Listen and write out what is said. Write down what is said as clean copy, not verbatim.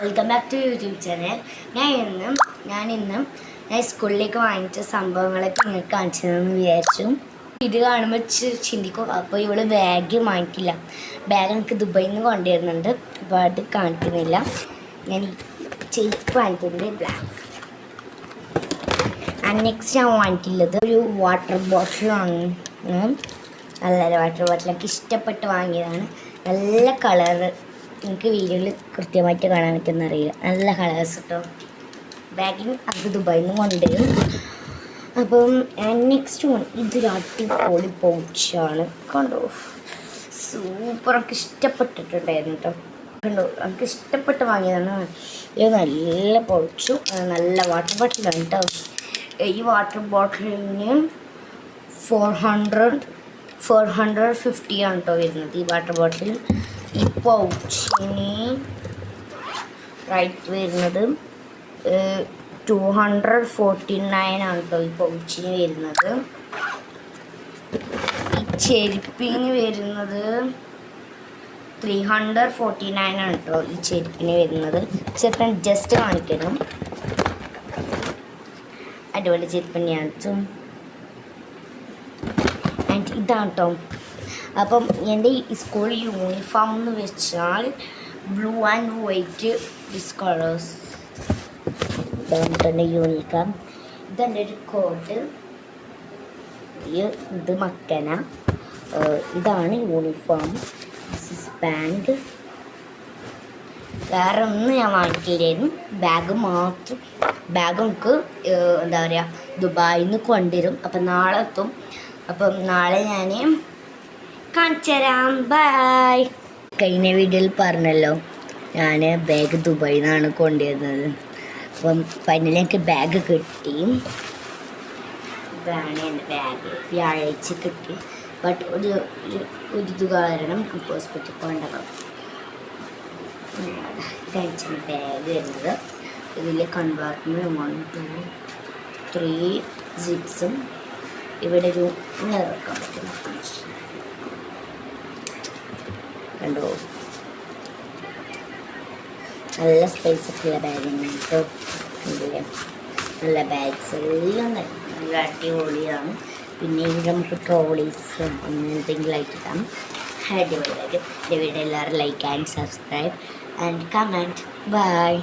Welcome back to YouTube channel. ഞാൻ സ്കൂളിലേക്ക് വാങ്ങിച്ച സംഭവങ്ങളൊക്കെ നിങ്ങൾക്ക് കാണിച്ചു തന്നെന്ന് വിചാരിച്ചു. ഇത് കാണുമ്പോൾ ചിന്തിക്കും, അപ്പോൾ ഇവള് ബാഗ് വാങ്ങിക്കില്ല. ബാഗ് എനിക്ക് ദുബായിൽ നിന്ന് കൊണ്ടുവരുന്നുണ്ട്, അപ്പോൾ അത് കാണിക്കുന്നില്ല. ഞാൻ ചെരുപ്പ് വാങ്ങിക്കുന്നത് ബ്ലാക്ക്. നെക്സ്റ്റ് ഞാൻ വാങ്ങിക്കുള്ളത് ഒരു വാട്ടർ ബോട്ടിലാണ്. നല്ല വാട്ടർ ബോട്ടിലൊക്കെ ഇഷ്ടപ്പെട്ട് വാങ്ങിയതാണ്. നല്ല കളറ്, എനിക്ക് വീഡിയോയിൽ കൃത്യമായിട്ട് കാണാൻ പറ്റുന്ന അറിയില്ല. നല്ല കളേഴ്സ് കേട്ടോ. ബാഗിന് അത് ദുബായിൽ നിന്ന് കൊണ്ടുവരും. അപ്പം നെക്സ്റ്റ് വൺ ഇതൊരു അടിപൊളി പൗച്ചാണ്. കണ്ടോ, സൂപ്പറൊക്കെ ഇഷ്ടപ്പെട്ടിട്ടുണ്ടായിരുന്നു കേട്ടോ. കണ്ടോ, നമുക്ക് ഇഷ്ടപ്പെട്ട് വാങ്ങിയതാണ്. ഇത് നല്ല പൗച്ചും നല്ല വാട്ടർ ബോട്ടിലാണ് കേട്ടോ. ഈ വാട്ടർ ബോട്ടിലിന് 450 ആണ് കേട്ടോ വരുന്നത് ഈ വാട്ടർ ബോട്ടിൽ. ഈ പൗച്ചിന് റേറ്റ് വരുന്നത് 249 ആണ് കേട്ടോ ഈ പൗച്ചിന് വരുന്നത്. ഈ ചെരുപ്പിന് വരുന്നത് 349 ആണ് കേട്ടോ ഈ ചെരുപ്പിന് വരുന്നത്. ചെറുപ്പം ജസ്റ്റ് കാണിക്കണം, അടിപൊളി ചെരുപ്പ് തന്നെയാണ്. ആൻഡ് ഇതാണ് കേട്ടോ. അപ്പം എൻ്റെ സ്കൂൾ യൂണിഫോം എന്ന് വെച്ചാൽ blue and white this colours. ഇതാണ് എൻ്റെ യൂണിഫോം. ഇതെൻ്റെ ഒരു കോട്ട്, ഇത് മക്കന. ഇതാണ് യൂണിഫോം. പാൻറ്. വേറെ ഒന്നും ഞാൻ വാങ്ങിക്കില്ലായിരുന്നു. ബാഗ് മാത്രം. ബാഗ് നമുക്ക് എന്താ പറയുക, ദുബായിൽ നിന്ന് കൊണ്ടുവരും. അപ്പം നാളെ എത്തും. അപ്പം നാളെ ഞാൻ കാണിച്ചു തരാം. ബൈ. കഴിഞ്ഞ വീഡിയോയിൽ പറഞ്ഞല്ലോ ഞാൻ ബാഗ് ദുബായിൽ നിന്നാണ് കൊണ്ടുവരുന്നത്. അപ്പം ഫൈനലി എനിക്ക് ബാഗ് കിട്ടി. ഇതാണ് എൻ്റെ ബാഗ്. വ്യാഴാഴ്ച കിട്ടി. ബട്ട് ഒരു ഇത് കാരണം ഹോസ്പിറ്റലിൽ പോകേണ്ടതാണ്. ഇതാണ് ബാഗ് വരുന്നത്. ഇതിൽ കൺപാർട്ട്മെൻറ്റ് 1 2 3 സിപ്സും ഇവിടെ ഒരു ഇറക്കാൻ പറ്റുന്ന കണ്ടോ. നല്ല സ്പേസ് ഒക്കെയുള്ള ബാഗാണ് കേട്ടോ. ഇതിൽ നല്ല ബാഗ്സ് എല്ലാം നല്ല അടിപൊളിയാണ്. പിന്നെ ഇവിടെ നമുക്ക് ട്രോളീസും അങ്ങനെ എന്തെങ്കിലും ആയിട്ട് ഇടാം. അടിപൊളിയായിട്ട്. എൻ്റെ വീഡിയോ എല്ലാവരും like and subscribe and comment. By.